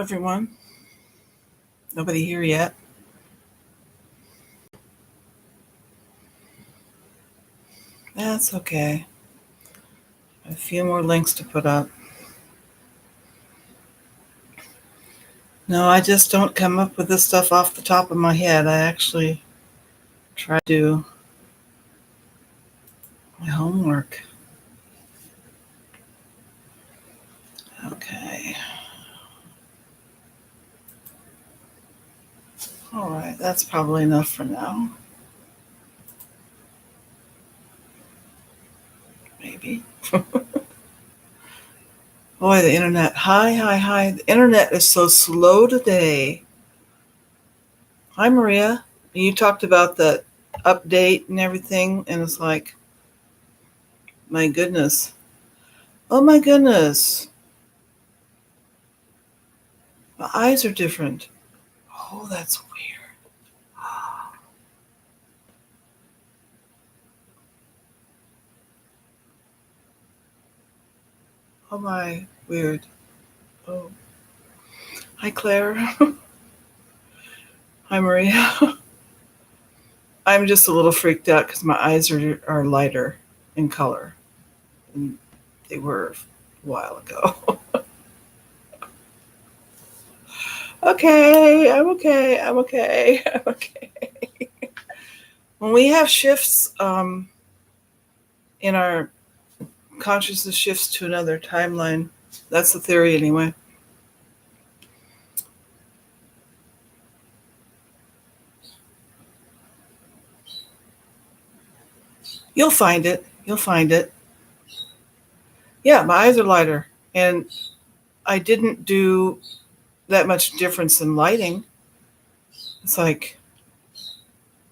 everyone. Nobody here yet. That's okay. A few more links to put up. No, I just don't come up with this stuff off the top of my head. I actually try to do my homework. Okay. All right, that's probably enough for now. Maybe. Boy, the internet. Hi. The internet is so slow today. Hi, Maria. You talked about the update and everything, and it's like, my goodness. Oh, my goodness. My eyes are different. Oh, that's weird. Oh, my. Weird. Oh. Hi, Claire. Hi, Maria. I'm just a little freaked out because my eyes are lighter in color than they were a while ago. Okay, I'm okay. I'm okay. I'm okay. When we have shifts in our consciousness shifts to another timeline, that's the theory anyway. You'll find it. You'll find it. Yeah, my eyes are lighter. And I didn't do that much difference in lighting. It's like,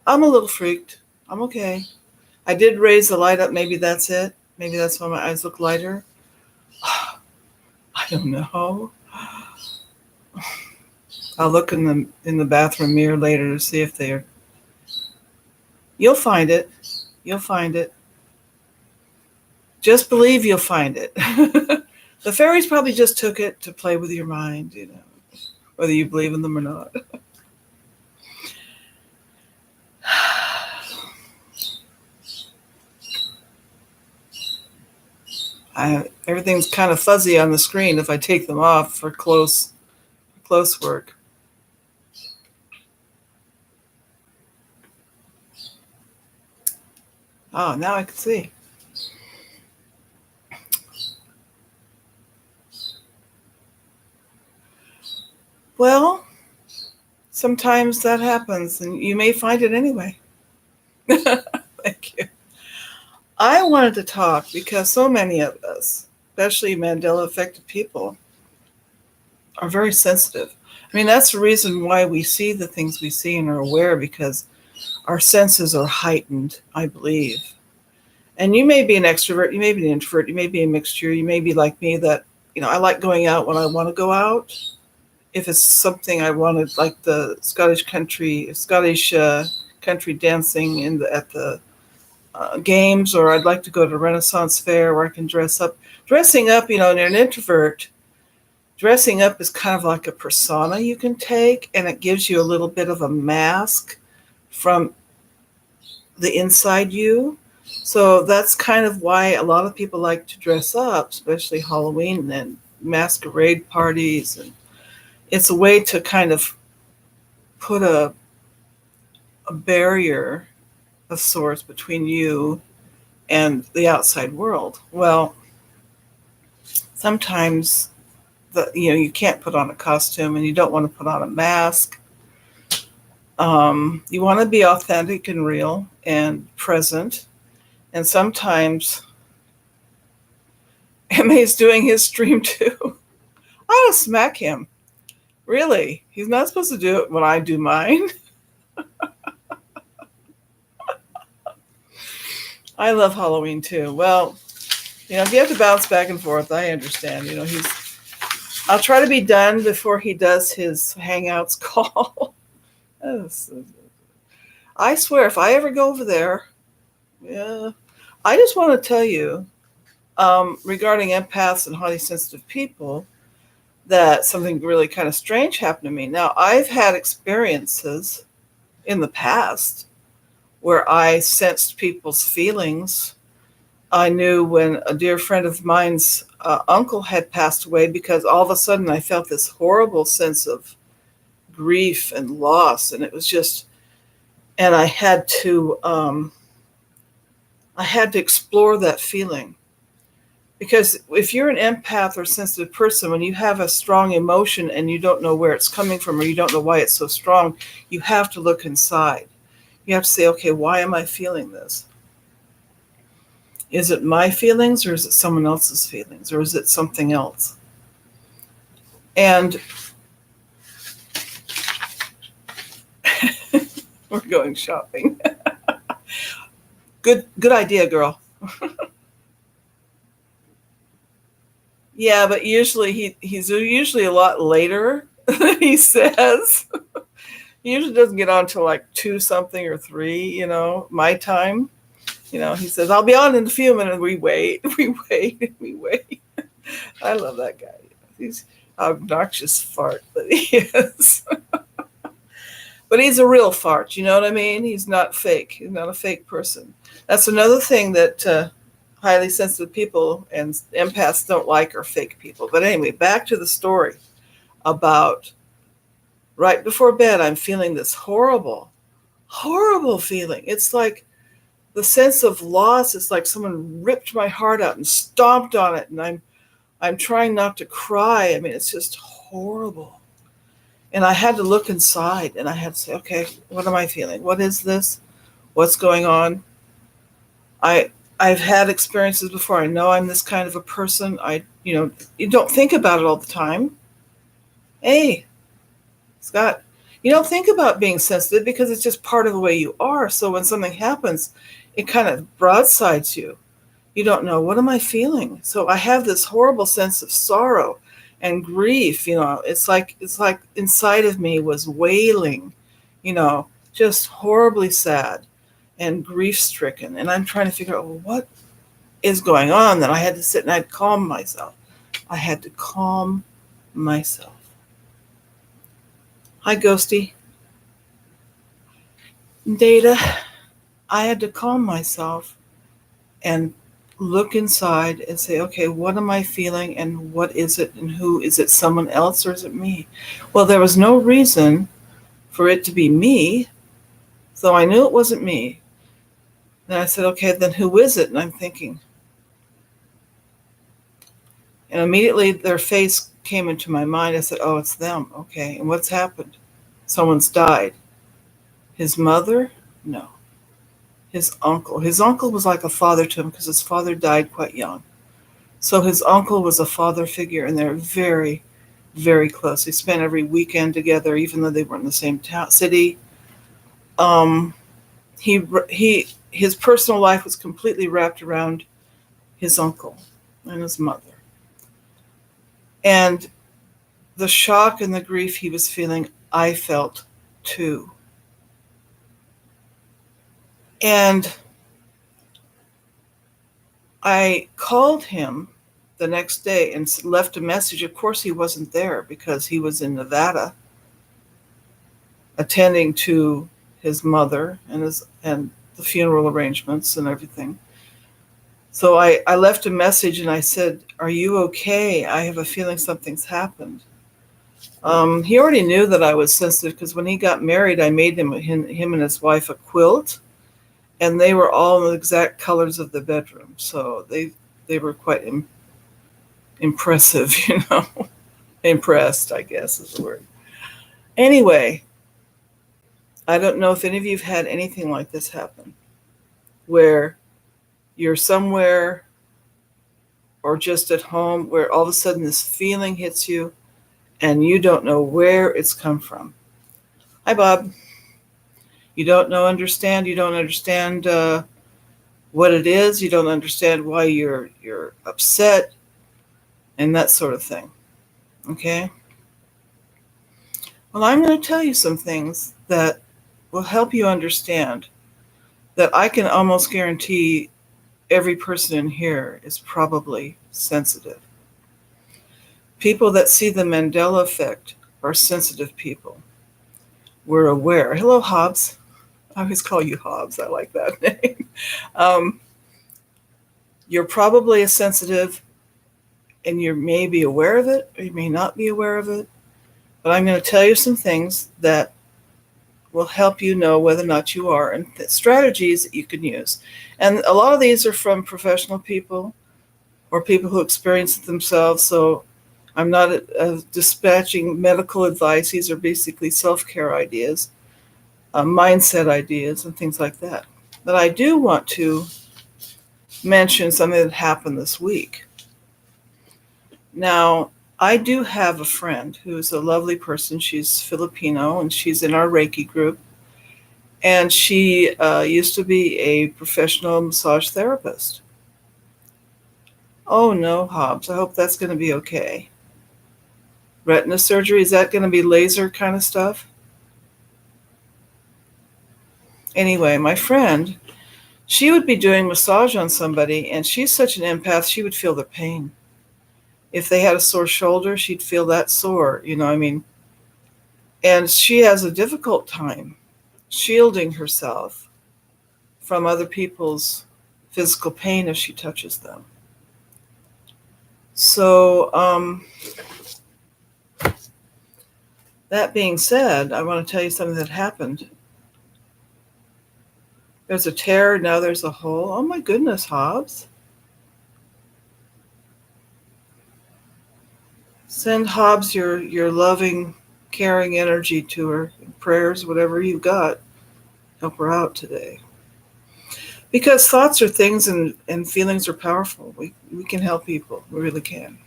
I'm a little freaked. I'm okay. I did raise the light up. Maybe that's it. Maybe that's why my eyes look lighter. I don't know. I'll look in the bathroom mirror later to see if they're. You'll find it. You'll find it. Just believe you'll find it. The fairies probably just took it to play with your mind, whether you believe in them or not. Everything's kind of fuzzy on the screen if I take them off for close work. Oh, now I can see. Well, sometimes that happens, and you may find it anyway. Thank you. I wanted to talk because so many of us, especially Mandela affected people, are very sensitive. I mean, that's the reason why we see the things we see and are aware, because our senses are heightened, I believe. And you may be an extrovert, you may be an introvert, you may be a mixture, you may be like me that, I like going out when I want to go out. If it's something I wanted, like the Scottish country dancing at the games, or I'd like to go to a Renaissance fair where I can dress up. Dressing up, and you're an introvert, dressing up is kind of like a persona you can take, and it gives you a little bit of a mask from the inside you. So that's kind of why a lot of people like to dress up, especially Halloween and masquerade parties. And it's a way to kind of put a barrier of sorts between you and the outside world. Well, sometimes you can't put on a costume, and you don't want to put on a mask. You want to be authentic and real and present. And sometimes MA's doing his stream too. I want to smack him. Really? He's not supposed to do it when I do mine. I love Halloween too. Well, if you have to bounce back and forth, I understand. I'll try to be done before he does his Hangouts call. I swear, if I ever go over there, yeah. I just want to tell you, regarding empaths and highly sensitive people, that something really kind of strange happened to me. Now, I've had experiences in the past where I sensed people's feelings. I knew when a dear friend of mine's uncle had passed away, because all of a sudden I felt this horrible sense of grief and loss, and it was just, and I had to explore that feeling. Because if you're an empath or sensitive person, when you have a strong emotion and you don't know where it's coming from or you don't know why it's so strong, you have to look inside. You have to say, okay, why am I feeling this? Is it my feelings, or is it someone else's feelings, or is it something else? And we're going shopping. Good idea, girl. Yeah, but usually he's usually a lot later than he says. He usually doesn't get on till like 2 something or 3, my time. He says, I'll be on in a few minutes. We wait, we wait, we wait. I love that guy. He's obnoxious fart, but he is. But he's a real fart, you know what I mean? He's not fake. He's not a fake person. That's another thing that highly sensitive people and empaths don't like, are fake people. But anyway, back to the story about right before bed, I'm feeling this horrible, horrible feeling. It's like the sense of loss. It's like someone ripped my heart out and stomped on it, and I'm trying not to cry. I mean, it's just horrible. And I had to look inside, and I had to say, okay, what am I feeling? What is this? What's going on? I've had experiences before. I know I'm this kind of a person. You don't think about it all the time. Hey, Scott, you don't think about being sensitive because it's just part of the way you are. So when something happens, it kind of broadsides you. You don't know, what am I feeling? So I have this horrible sense of sorrow and grief. It's like inside of me was wailing, just horribly sad and grief stricken. And I'm trying to figure out, well, what is going on? That I had to sit and I'd calm myself. I had to calm myself. Hi, Ghosty. Data. I had to calm myself and look inside and say, okay, what am I feeling, and what is it, and who is it? Someone else, or is it me? Well, there was no reason for it to be me, so I knew it wasn't me. Then I said, okay, then who is it? And I'm thinking, and immediately their face came into my mind. I said, oh, it's them. Okay, and what's happened? Someone's died. His mother? No. His uncle. His uncle was like a father to him because his father died quite young. So his uncle was a father figure, and they're very, very close. They spent every weekend together, even though they weren't in the same city. His personal life was completely wrapped around his uncle and his mother. And the shock and the grief he was feeling, I felt too. And I called him the next day and left a message. Of course, he wasn't there because he was in Nevada attending to his mother and the funeral arrangements and everything. So I left a message and I said, are you okay? I have a feeling something's happened. He already knew that I was sensitive because when he got married, I made him and his wife a quilt, and they were all the exact colors of the bedroom. So they were quite impressive, Impressed, I guess is the word. Anyway, I don't know if any of you have had anything like this happen, where you're somewhere or just at home where all of a sudden this feeling hits you and you don't know where it's come from. Hi, Bob. You don't understand. You don't understand what it is. You don't understand why you're upset and that sort of thing. Okay? Well, I'm going to tell you some things that will help you understand that I can almost guarantee every person in here is probably sensitive. People that see the Mandela effect are sensitive people. We're aware. Hello, Hobbs. I always call you Hobbs. I like that name. Um, you're probably a sensitive, and you may be aware of it, or you may not be aware of it. But I'm going to tell you some things that will help you know whether or not you are, and strategies that you can use. And a lot of these are from professional people or people who experience it themselves. So I'm not dispatching medical advice. These are basically self-care ideas, mindset ideas, and things like that. But I do want to mention something that happened this week. Now, I do have a friend who's a lovely person. She's Filipino, and she's in our Reiki group. And she used to be a professional massage therapist. Oh no, Hobbs, I hope that's going to be okay. Retina surgery, is that going to be laser kind of stuff? Anyway, my friend, she would be doing massage on somebody, and she's such an empath, she would feel the pain. If they had a sore shoulder, she'd feel that sore, I mean. And she has a difficult time shielding herself from other people's physical pain if she touches them. So, that being said, I want to tell you something that happened. There's a tear, now there's a hole. Oh my goodness, Hobbs. Send Hobbs your loving, caring energy to her, prayers, whatever you've got. Help her out today. Because thoughts are things and feelings are powerful. We can help people. We really can.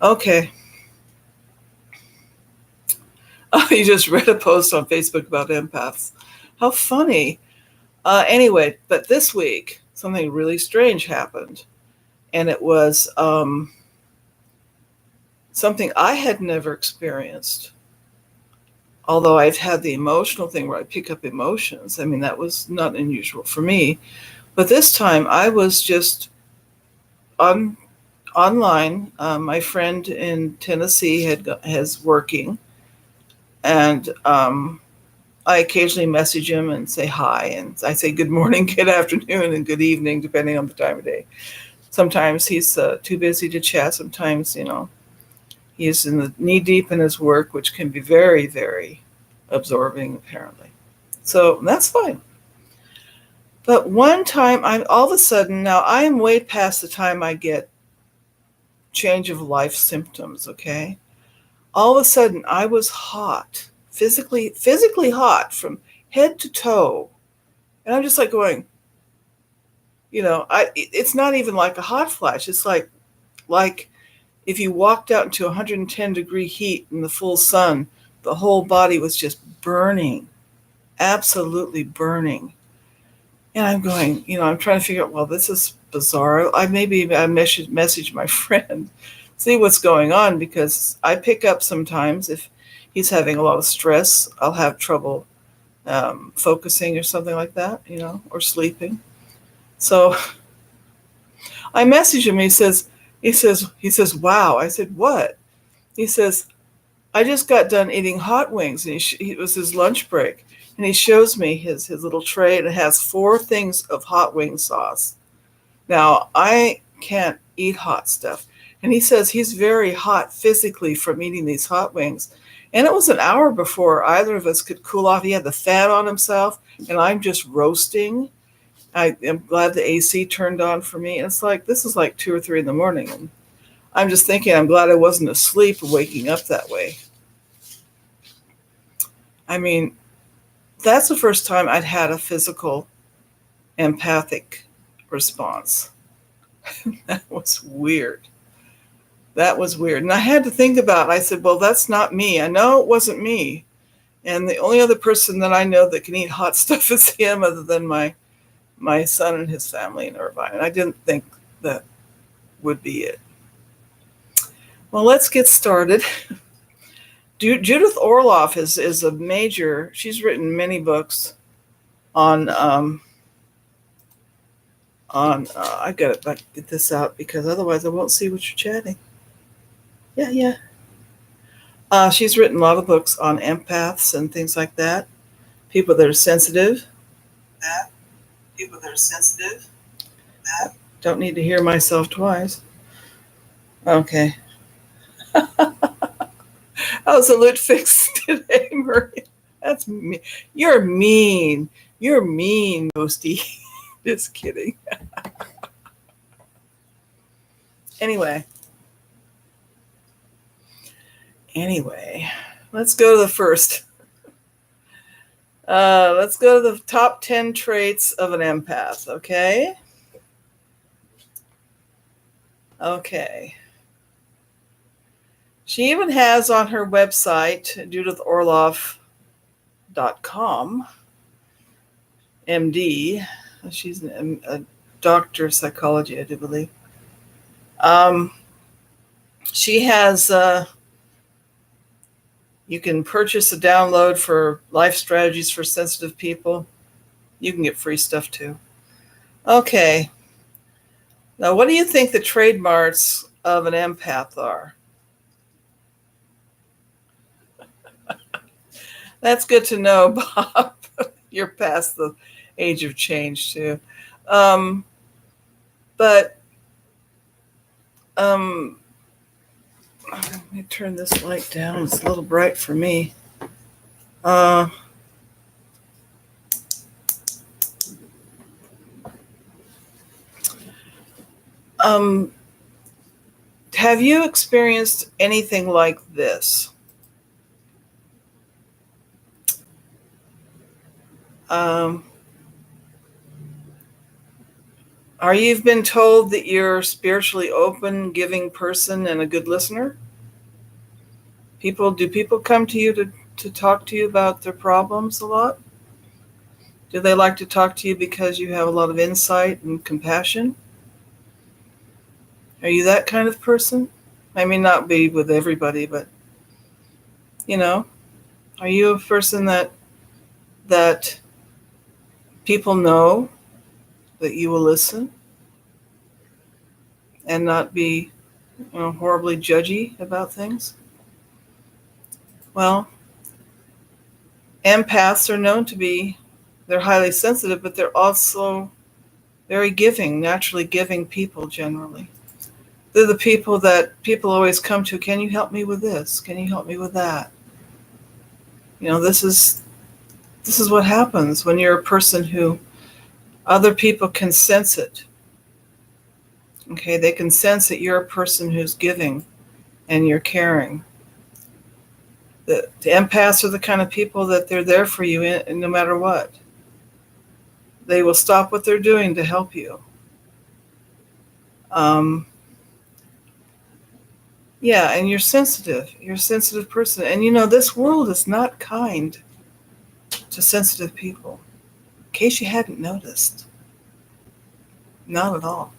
Okay. Oh, you just read a post on Facebook about empaths. How funny. Anyway, but this week, something really strange happened. And it was something I had never experienced. Although I've had the emotional thing where I pick up emotions. I mean, that was not unusual for me. But this time I was just online. My friend in Tennessee has working. And I occasionally message him and say hi. And I say good morning, good afternoon, and good evening, depending on the time of day. Sometimes he's too busy to chat. Sometimes, he's knee deep in his work, which can be very, very absorbing, apparently. So that's fine. But one time, I'm all of a sudden, now I am way past the time I get change of life symptoms, okay? All of a sudden, I was hot, physically hot from head to toe. And I'm just like going, it's not even like a hot flash. It's like if you walked out into 110-degree heat in the full sun, the whole body was just burning, absolutely burning. And I'm going, I'm trying to figure out, well, this is bizarre. I message my friend, see what's going on, because I pick up sometimes if he's having a lot of stress, I'll have trouble focusing or something like that, or sleeping. So I message him. He says, wow. I said, what? He says, I just got done eating hot wings. And it was his lunch break. And he shows me his little tray, and it has 4 things of hot wing sauce. Now, I can't eat hot stuff. And he says he's very hot physically from eating these hot wings. And it was an hour before either of us could cool off. He had the fan on himself, and I'm just roasting. I am glad the AC turned on for me. And it's like, this is like 2 or 3 in the morning. And I'm just thinking, I'm glad I wasn't asleep waking up that way. I mean, that's the first time I'd had a physical empathic response. That was weird. And I had to think about it. I said, well, that's not me. I know it wasn't me. And the only other person that I know that can eat hot stuff is him, other than my son and his family in Irvine. And I didn't think that would be it. Well, let's get started. Judith Orloff is a major, she's written many books on I gotta get this out because otherwise I won't see what you're chatting. Yeah, yeah. She's written a lot of books on empaths and things like that. People that are sensitive. That people that are sensitive. That don't need to hear myself twice. Okay. How's the lid fixed today, Murray? That's me. You're mean. You're mean, Ghosty. Just kidding. Anyway, let's go to the first. Let's go to the top 10 traits of an empath, okay? Okay. She even has on her website, JudithOrloff.com, MD. She's a doctor of psychology, I do believe. She has, you can purchase a download for life strategies for sensitive people. You can get free stuff too. Okay. Now, what do you think the trademarks of an empath are? That's good to know, Bob. You're past the age of change too. But let me turn this light down. It's a little bright for me. Uh, have you experienced anything like this? Are you've been told that you're a spiritually open, giving person and a good listener? Do people come to you to talk to you about their problems a lot? Do they like to talk to you because you have a lot of insight and compassion? Are you that kind of person? I may not be with everybody, but are you a person that people know that you will listen and not be horribly judgy about things? Well, empaths are known to be, they're highly sensitive, but they're also very giving, naturally giving people generally. They're the people that people always come to. Can you help me with this? Can you help me with that? This is what happens when you're a person who other people can sense it. Okay, they can sense that you're a person who's giving and you're caring. The empaths are the kind of people that they're there for you no matter what. They will stop what they're doing to help you. Yeah, and you're sensitive. You're a sensitive person. And this world is not kind to sensitive people. In case you hadn't noticed. Not at all.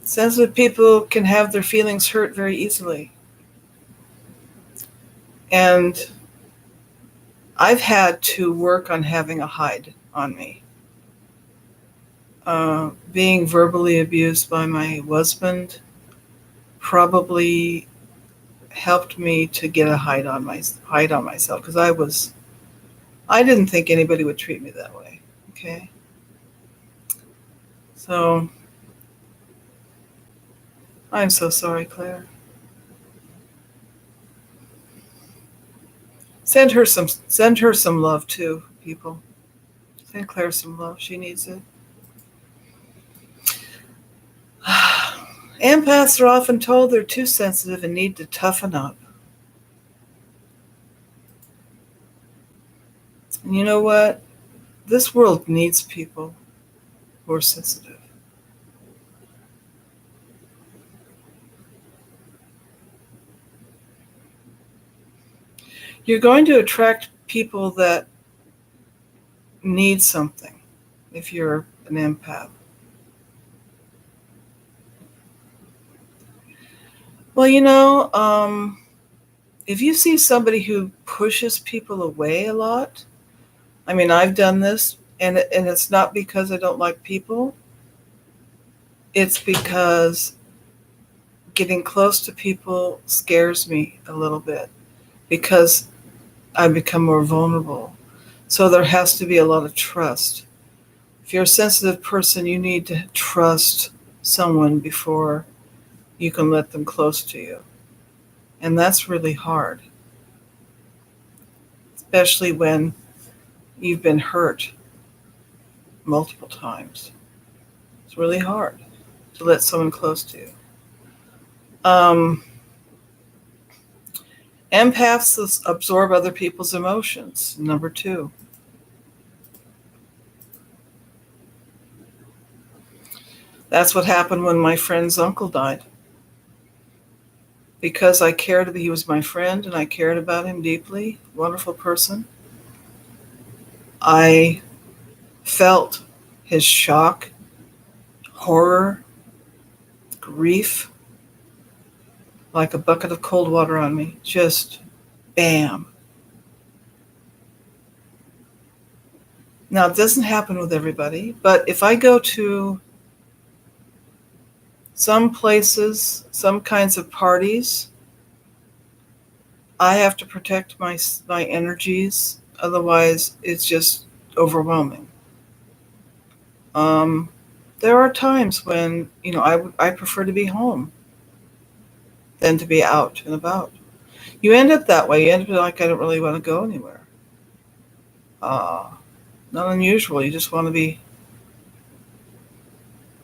Sensitive people can have their feelings hurt very easily. And I've had to work on having a hide on me. Being verbally abused by my husband probably helped me to get a hide on myself because I didn't think anybody would treat me that way. Okay, so I'm so sorry, Claire. Send her some love too, people. Send Claire some love. She needs it. Empaths are often told they're too sensitive and need to toughen up. And you know what? This world needs people who are sensitive. You're going to attract people that need something if you're an empath. Well, if you see somebody who pushes people away a lot, I mean, I've done this, and it's not because I don't like people. It's because getting close to people scares me a little bit because I become more vulnerable. So there has to be a lot of trust. If you're a sensitive person, you need to trust someone before you can let them close to you. And that's really hard, especially when you've been hurt multiple times. It's really hard to let someone close to you. Um, Empaths absorb other people's emotions. Number two. That's what happened when my friend's uncle died. Because I cared, he was my friend and I cared about him deeply, wonderful person. I felt his shock, horror, grief, like a bucket of cold water on me. Just bam. Now, it doesn't happen with everybody, but if I go to some places, some kinds of parties, I have to protect my energies. Otherwise, it's just overwhelming. Um, there are times when I prefer to be home than to be out and about. You end up that way. You end up like I don't really want to go anywhere. Uh, Not unusual. You just want to be,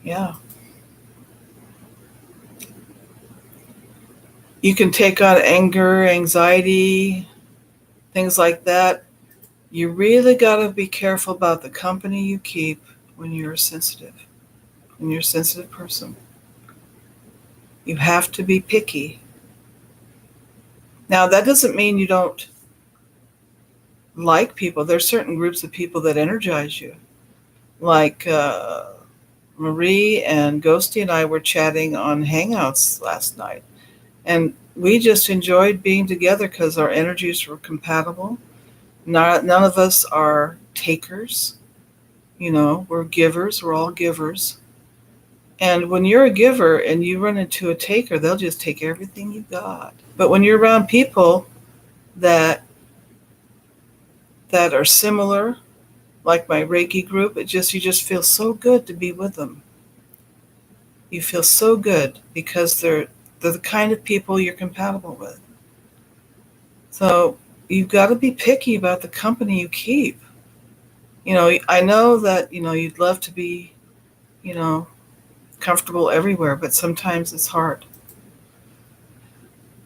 yeah. You can take on anger, anxiety, things like that. You really got to be careful about the company you keep when you're sensitive. When you're a sensitive person, you have to be picky. Now, that doesn't mean you don't like people. There's certain groups of people that energize you. Like Marie and Ghosty and I were chatting on Hangouts last night. And we just enjoyed being together because our energies were compatible. None of us are takers. We're givers. We're all givers. And when you're a giver and you run into a taker, they'll just take everything you got. But when you're around people that that are similar, like my Reiki group, you just feel so good to be with them. You feel so good because they're the kind of people you're compatible with. So you've got to be picky about the company you keep. I know that you'd love to be you know comfortable everywhere, but sometimes it's hard.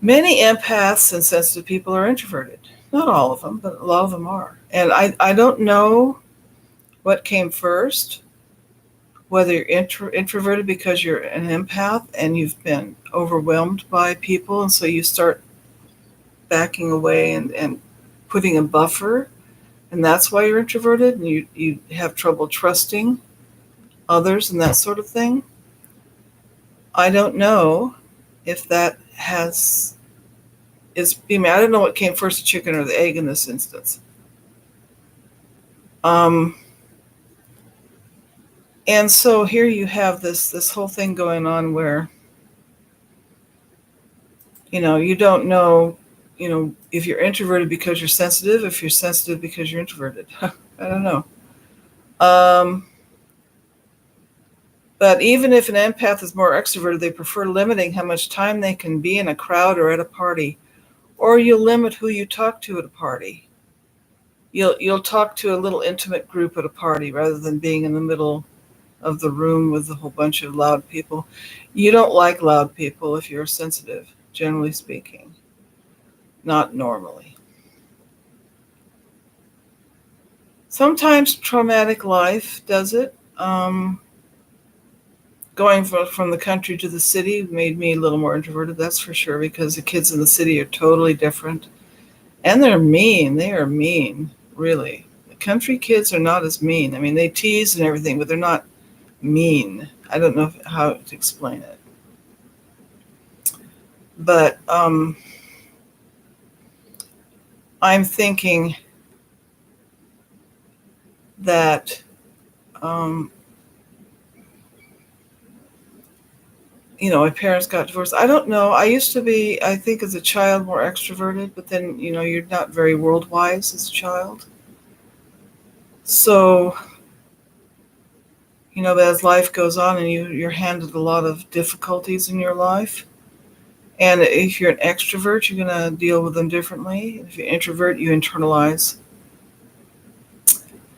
Many empaths and sensitive people are introverted. Not all of them, but a lot of them are. And I don't know what came first, whether you're introverted because you're an empath and you've been overwhelmed by people, and so you start backing away and putting a buffer, and that's why you're introverted and you have trouble trusting others and that sort of thing. I don't know if that I don't know what came first, the chicken or the egg in this instance. Um, and so here you have this whole thing going on where you don't know if you're introverted because you're sensitive, if you're sensitive because you're introverted. I don't know. Um, but even if an empath is more extroverted, they prefer limiting how much time they can be in a crowd or at a party, or you limit who you talk to at a party. You'll talk to a little intimate group at a party rather than being in the middle of the room with a whole bunch of loud people. You don't like loud people if you're sensitive, generally speaking. Not normally. Sometimes traumatic life does it. Going from the country to the city made me a little more introverted, that's for sure, because the kids in the city are totally different. And they're mean. They are mean, really. The country kids are not as mean. I mean, they tease and everything, but they're not mean. I don't know how to explain it. But I'm thinking that my parents got divorced. I don't know. I used to be, I think as a child, more extroverted, but then, you're not very world wise as a child. So, as life goes on and you're handed a lot of difficulties in your life. And if you're an extrovert, you're going to deal with them differently. If you're an introvert, you internalize.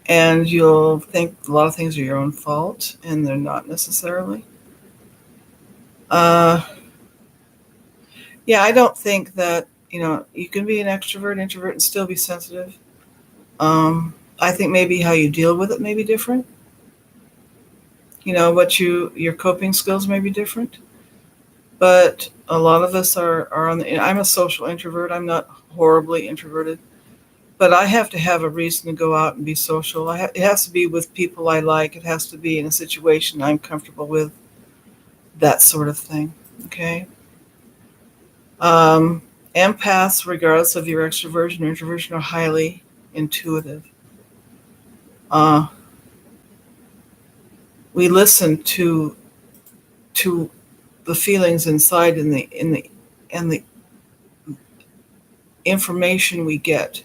And you'll think a lot of things are your own fault, and they're not necessarily. Uh, yeah, I don't think that, you can be an extrovert, introvert, and still be sensitive. I think maybe how you deal with it may be different. Your coping skills may be different. But a lot of us are on the, I'm a social introvert. I'm not horribly introverted. But I have to have a reason to go out and be social. It has to be with people I like. It has to be in a situation I'm comfortable with, that sort of thing. Okay. Empaths, regardless of your extroversion or introversion, are highly intuitive. Uh, we listen to the feelings inside and the information we get,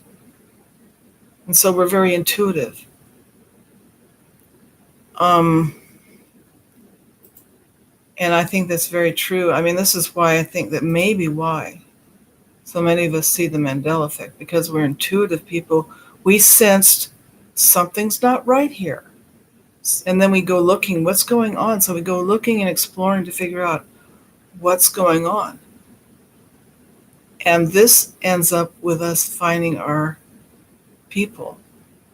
and so we're very intuitive. Um, and I think that's very true. I mean, this is why I think that maybe why so many of us see the Mandela effect, because we're intuitive people. We sensed something's not right here. And then we go looking, what's going on? So we go looking and exploring to figure out what's going on. And this ends up with us finding our people,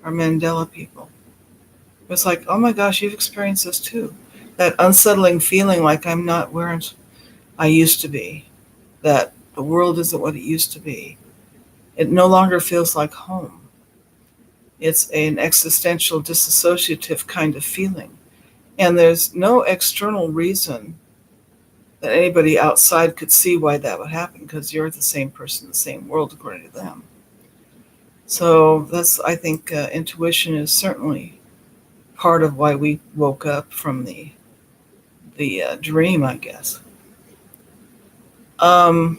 our Mandela people. It's like, oh my gosh, you've experienced this too. That unsettling feeling like I'm not where I used to be, that the world isn't what it used to be. It no longer feels like home. It's an existential, disassociative kind of feeling. And there's no external reason that anybody outside could see why that would happen, because you're the same person, the same world, according to them. So I think intuition is certainly part of why we woke up from the dream, I guess. It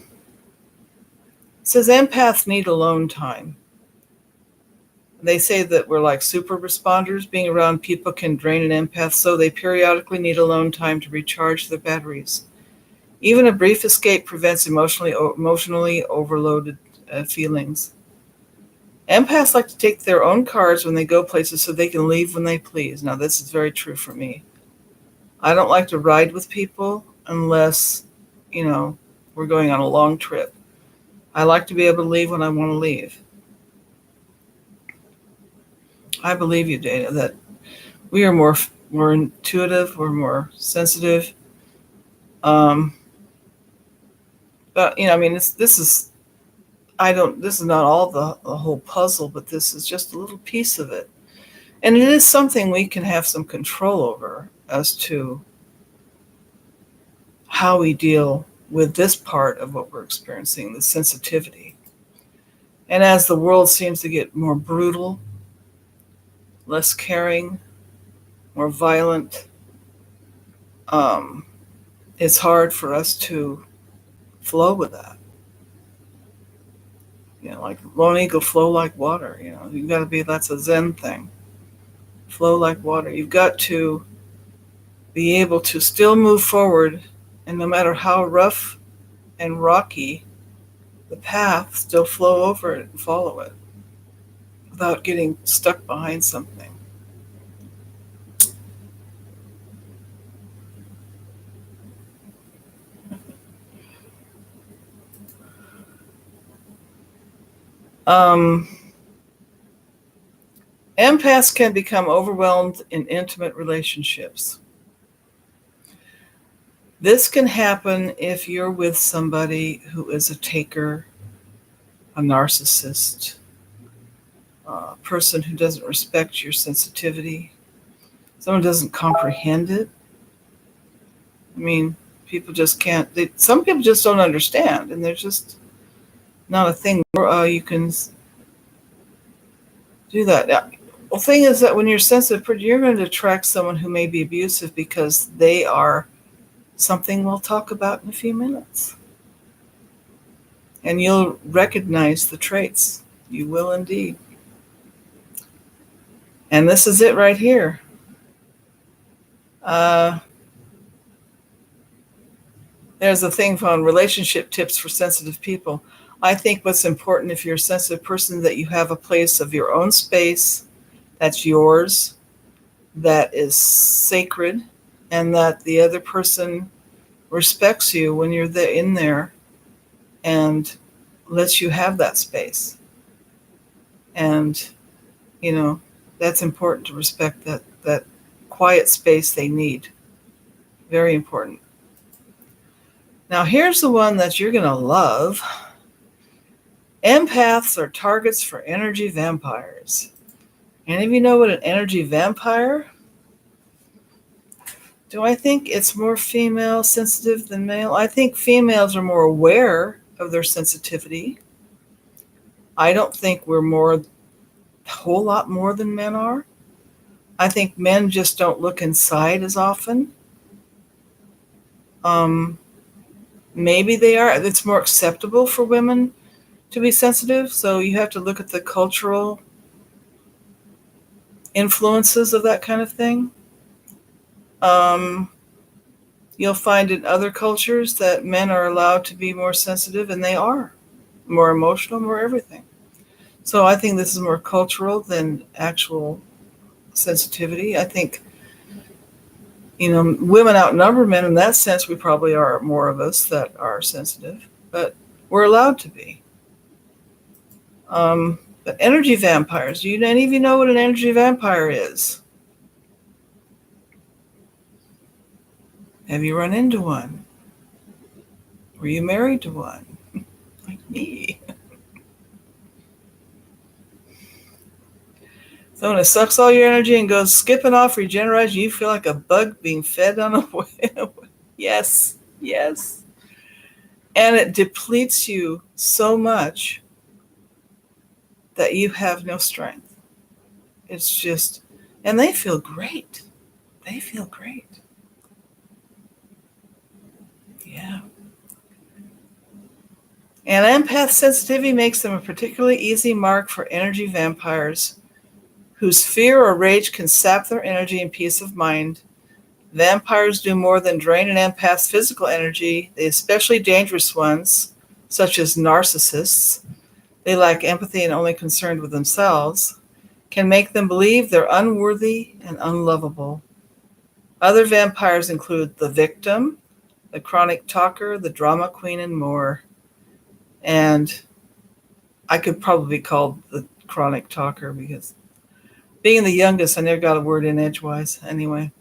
says empaths need alone time. They say that we're like super responders. Being around people can drain an empath, so they periodically need alone time to recharge their batteries. Even a brief escape prevents emotionally overloaded feelings. Empaths like to take their own cars when they go places so they can leave when they please. Now, this is very true for me. I don't like to ride with people unless, we're going on a long trip. I like to be able to leave when I want to leave. I believe you, Dana, that we are more intuitive, we're more sensitive. But this is not all the whole puzzle, but this is just a little piece of it. And it is something we can have some control over as to how we deal with this part of what we're experiencing, the sensitivity. And as the world seems to get more brutal, less caring, more violent, it's hard for us to flow with that. Like Lone Eagle, flow like water. You've got to be, that's a Zen thing. Flow like water. You've got to be able to still move forward, and no matter how rough and rocky the path, still flow over it and follow it without getting stuck behind something. Empaths can become overwhelmed in intimate relationships. This can happen if you're with somebody who is a taker, a narcissist, a person who doesn't respect your sensitivity, someone who doesn't comprehend it. I mean, people just can't, some people just don't understand, and there's just not a thing where you can do that. The thing is that when you're sensitive, you're going to attract someone who may be abusive because they are something we'll talk about in a few minutes. And you'll recognize the traits. You will indeed. And this is it right here. There's a thing called relationship tips for sensitive people. I think what's important if you're a sensitive person that you have a place of your own space that's yours, that is sacred, and that the other person respects you when you're in there and lets you have that space. And, that's important to respect that quiet space they need. Very important. Now, here's the one that you're going to love. Empaths are targets for energy vampires. Any of you know what an energy vampire? Do I think it's more female sensitive than male? I think females are more aware of their sensitivity. I don't think we're a whole lot more than men are. I think men just don't look inside as often. Maybe they are. It's more acceptable for women to be sensitive, so you have to look at the cultural influences of that kind of thing. You'll find in other cultures that men are allowed to be more sensitive, and they are more emotional, more everything. So I think this is more cultural than actual sensitivity. I think, women outnumber men in that sense. We probably are more of us that are sensitive, but we're allowed to be. But energy vampires, do any of you know what an energy vampire is? Have you run into one? Were you married to one? Like me. So when it sucks all your energy and goes skipping off regeneration, you feel like a bug being fed on a whale. Yes. And it depletes you so much that you have no strength. It's just, and they feel great. Yeah. And empath sensitivity makes them a particularly easy mark for energy vampires whose fear or rage can sap their energy and peace of mind. Vampires do more than drain an empath's physical energy. The especially dangerous ones, such as narcissists, they lack empathy and only concerned with themselves, can make them believe they're unworthy and unlovable. Other vampires include the victim, the chronic talker, the drama queen, and more. And I could probably be called the chronic talker because being the youngest, I never got a word in edgewise. Anyway,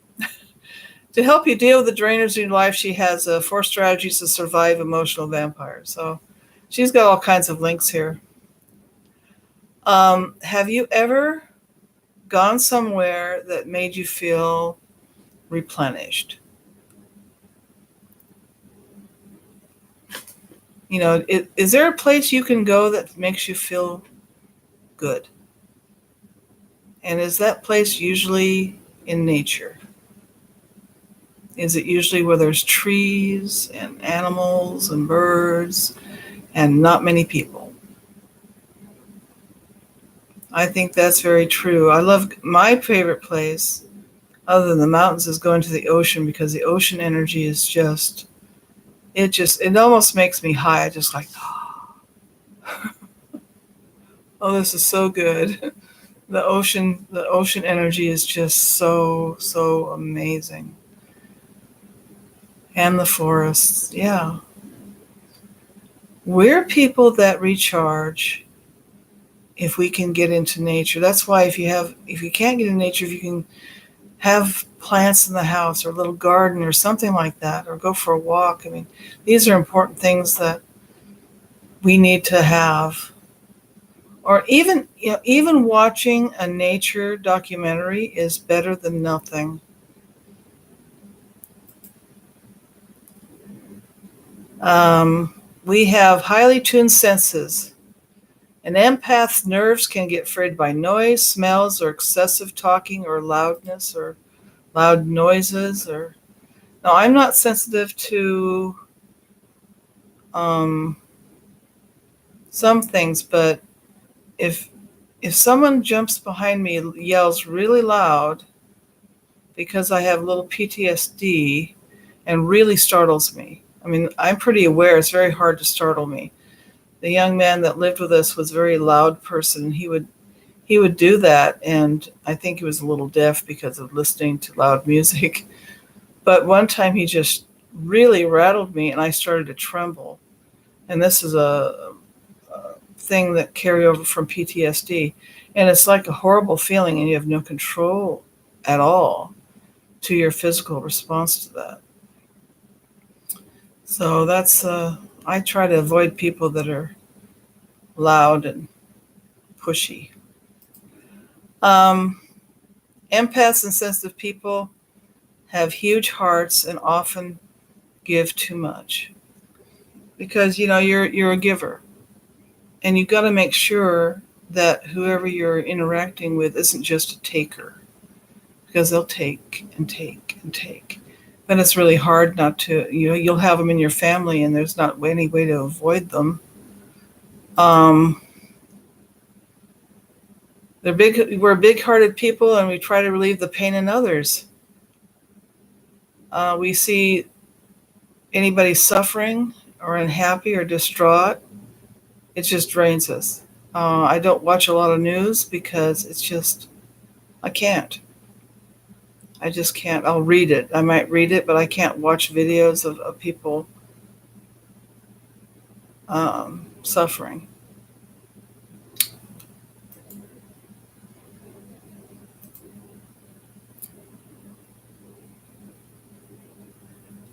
to help you deal with the drainers in your life, she has 4 strategies to survive emotional vampires. So she's got all kinds of links here. Have you ever gone somewhere that made you feel replenished? Is there a place you can go that makes you feel good? And is that place usually in nature? Is it usually where there's trees and animals and birds and not many people? I think that's very true. I love my favorite place, other than the mountains, is going to the ocean because the ocean energy is it almost makes me high. I just like, oh, this is so good. The ocean energy is just so amazing. And the forests, yeah. We're people that recharge if we can get into nature. That's why if you can't get in nature, if you can have plants in the house or a little garden or something like that, or go for a walk. I mean, these are important things that we need to have. Or even watching a nature documentary is better than nothing. We have highly tuned senses. An empath's nerves can get frayed by noise, smells, or excessive talking, or loudness, or loud noises, or Now, I'm not sensitive to um, some things, but if if someone jumps behind me, yells really loud because I have a little PTSD and really startles me. I mean, I'm pretty aware it's very hard to startle me. The young man that lived with us was a very loud person. He would do that, and I think he was a little deaf because of listening to loud music. But one time he just really rattled me, and I started to tremble. And this is a thing that carry over from PTSD, and it's like a horrible feeling, and you have no control at all to your physical response to that. So that's I try to avoid people that are loud and pushy. Um, Empaths and sensitive people have huge hearts and often give too much because you're a giver, and you've got to make sure that whoever you're interacting with isn't just a taker, because they'll take and take and take. But it's really hard not to. You'll have them in your family, and there's not any way to avoid them. Um, they're big. We're big-hearted people, and we try to relieve the pain in others. We see anybody suffering or unhappy or distraught, it just drains us. I don't watch a lot of news because it's just, I can't. I just can't. I'll read it. I might read it, but I can't watch videos of people suffering.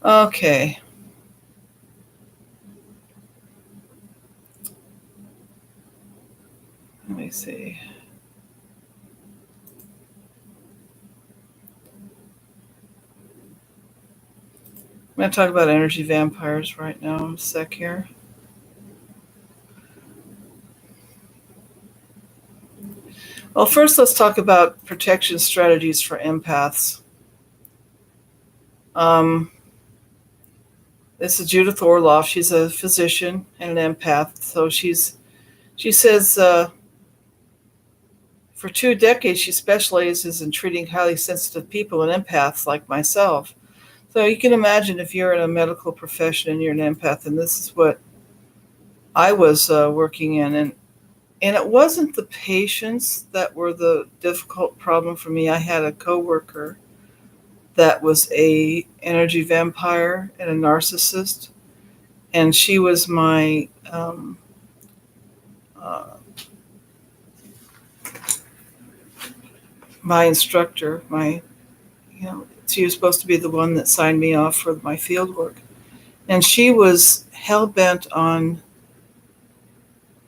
Okay. Let me see. I'm going to talk about energy vampires right now in a sec here. Well, first, let's talk about protection strategies for empaths. Um, this is Judith Orloff. She's a physician and an empath. So she says for 2 decades she specializes in treating highly sensitive people and empaths like myself. So you can imagine if you're in a medical profession and you're an empath, and this is what I was working in, and it wasn't the patients that were the difficult problem for me. I had a coworker that was a energy vampire and a narcissist, and she was uh, my instructor. She was supposed to be the one that signed me off for my field work, and she was hell bent on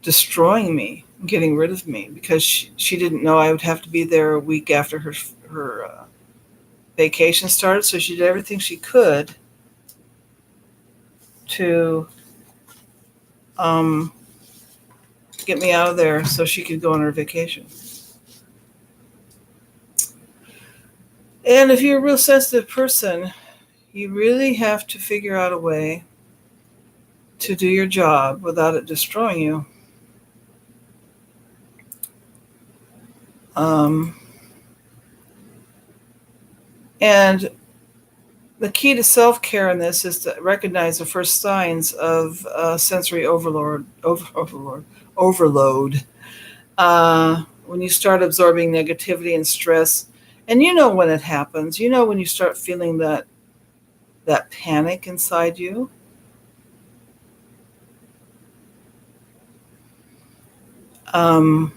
destroying me, getting rid of me, because she didn't know I would have to be there a week after her vacation started. So she did everything she could to um, get me out of there so she could go on her vacation. And if you're a real sensitive person, you really have to figure out a way to do your job without it destroying you. Um, and the key to self-care in this is to recognize the first signs of sensory overload. When you start absorbing negativity and stress, and you know when it happens, you know when you start feeling that panic inside you. Um,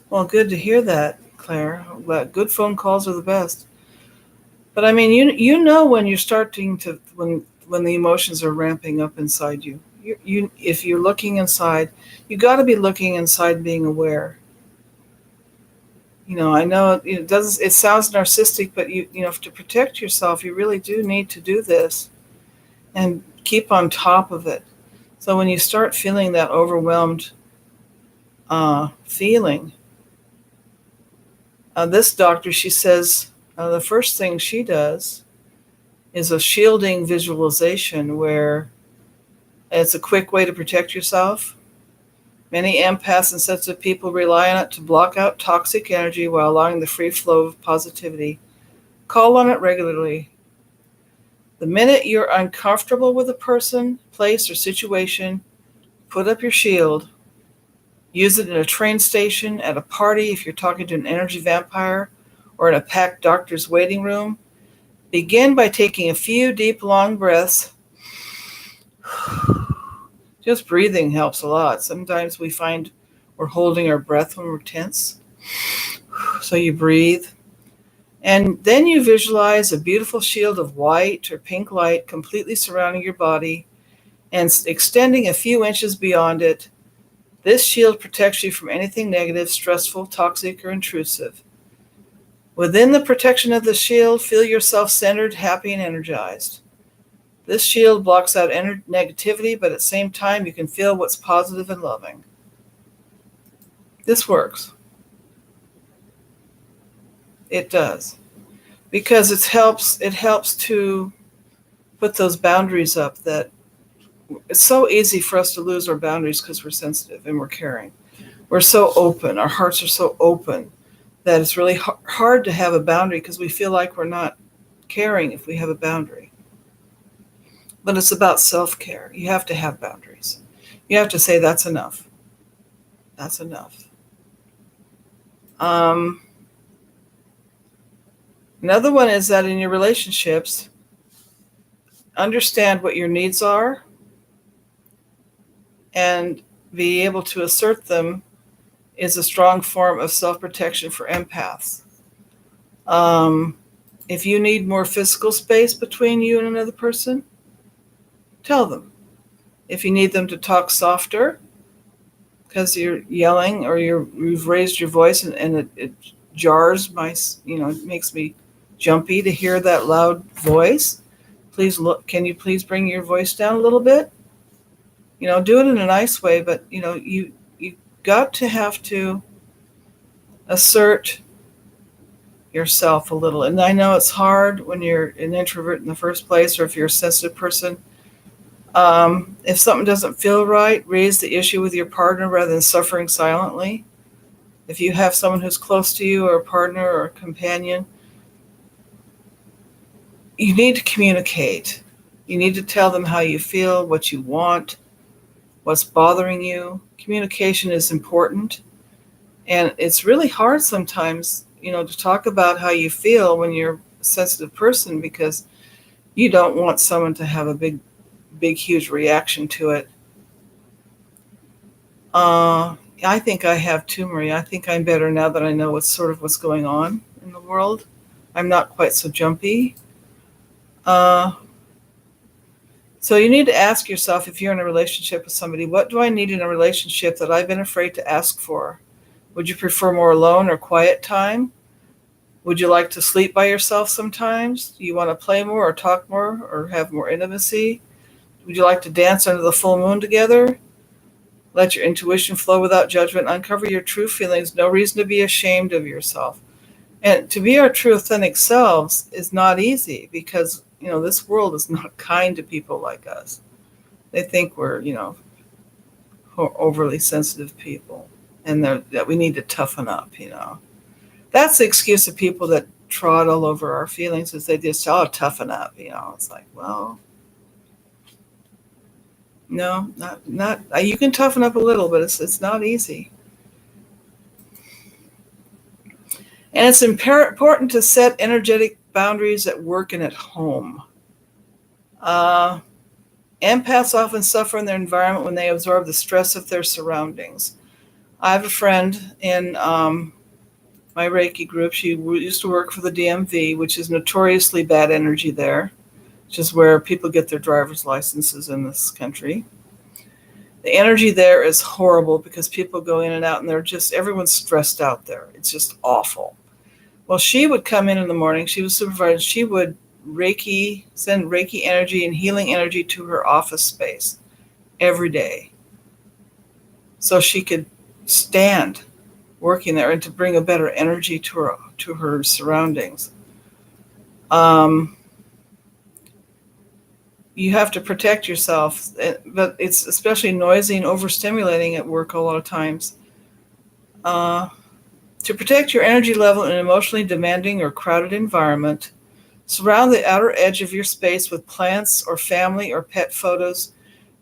well, good to hear that, Claire. But good phone calls are the best. But I mean, you know when you're starting to when the emotions are ramping up inside you. You if you're looking inside, you got to be looking inside, being aware. I know it doesn't. It sounds narcissistic, but to protect yourself, you really do need to do this and keep on top of it. So when you start feeling that overwhelmed feeling, this doctor, she says, the first thing she does is a shielding visualization where it's a quick way to protect yourself. Many empaths and sensitive people rely on it to block out toxic energy while allowing the free flow of positivity. Call on it regularly. The minute you're uncomfortable with a person, place, or situation, put up your shield. Use it in a train station, at a party if you're talking to an energy vampire, or in a packed doctor's waiting room. Begin by taking a few deep, long breaths. Just breathing helps a lot. Sometimes we find we're holding our breath when we're tense. So you breathe. And then you visualize a beautiful shield of white or pink light completely surrounding your body and extending a few inches beyond it. This shield protects you from anything negative, stressful, toxic, or intrusive. Within the protection of the shield, feel yourself centered, happy, and energized. This shield blocks out negativity, but at the same time, you can feel what's positive and loving. This works. It does. Because it helps to put those boundaries up. That it's so easy for us to lose our boundaries because we're sensitive and we're caring. We're so open. Our hearts are so open that it's really hard to have a boundary because we feel like we're not caring if we have a boundary. But it's about self-care. You have to have boundaries. You have to say, that's enough. That's enough. Another one is that in your relationships, understand what your needs are and be able to assert them is a strong form of self-protection for empaths. If you need more physical space between you and another person, tell them. If you need them to talk softer because you're yelling or you've raised your voice and it jars it makes me jumpy to hear that loud voice, can you please bring your voice down a little bit? Do it in a nice way, but you got to have to assert yourself a little. And I know it's hard when you're an introvert in the first place, or if you're a sensitive person. If something doesn't feel right, raise the issue with your partner rather than suffering silently. If you have someone who's close to you, or a partner or a companion, you need to communicate. You need to tell them how you feel, what you want, what's bothering you. Communication is important. And it's really hard sometimes, to talk about how you feel when you're a sensitive person, because you don't want someone to have a big, huge reaction to it. I think I have too, Marie. I think I'm better now that I know what's going on in the world. I'm not quite so jumpy. So you need to ask yourself, if you're in a relationship with somebody, what do I need in a relationship that I've been afraid to ask for? Would you prefer more alone or quiet time? Would you like to sleep by yourself sometimes? Do you want to play more or talk more or have more intimacy? Would you like to dance under the full moon together? Let your intuition flow without judgment. Uncover your true feelings. No reason to be ashamed of yourself. And to be our true, authentic selves is not easy because, this world is not kind to people like us. They think we're, overly sensitive people and that we need to toughen up, That's the excuse of people that trot all over our feelings, is they just, toughen up, It's like, well, no, not. You can toughen up a little, but it's not easy. And it's important to set energetic boundaries at work and at home. Empaths often suffer in their environment when they absorb the stress of their surroundings. I have a friend in my Reiki group. She used to work for the DMV, which is notoriously bad energy there, which is where people get their driver's licenses in this country. The energy there is horrible because people go in and out and everyone's stressed out there. It's just awful. Well, she would come in the morning. She was supervisor. She would send Reiki energy and healing energy to her office space every day, so she could stand working there and to bring a better energy to her surroundings. You have to protect yourself, but it's especially noisy and overstimulating at work a lot of times. Uh, to protect your energy level in an emotionally demanding or crowded environment, surround the outer edge of your space with plants or family or pet photos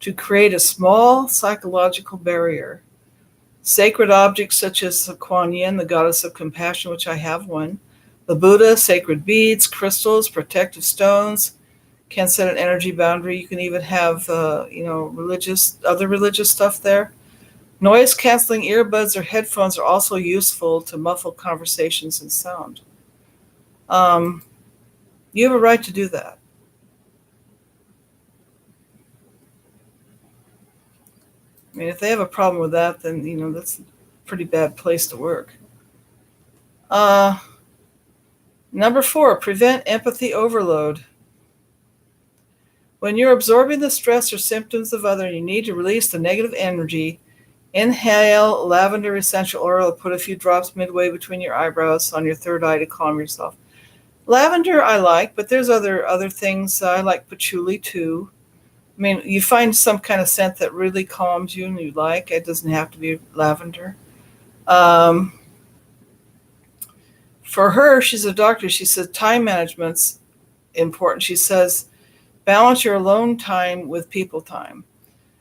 to create a small psychological barrier. Sacred objects such as the Kuan Yin, the goddess of compassion, which I have one, the Buddha, sacred beads, crystals, protective stones can set an energy boundary. You can even have, other religious stuff there. Noise canceling earbuds or headphones are also useful to muffle conversations and sound. Um, you have a right to do that. I mean, if they have a problem with that, then, that's a pretty bad place to work. Uh, Number 4, prevent empathy overload. When you're absorbing the stress or symptoms of others, you need to release the negative energy. Inhale lavender essential oil, put a few drops midway between your eyebrows on your third eye to calm yourself. Lavender I like, but there's other things. I like patchouli too. I mean, you find some kind of scent that really calms you and you like. It doesn't have to be lavender. Um, for her, she's a doctor. She says time management's important. She says balance your alone time with people time.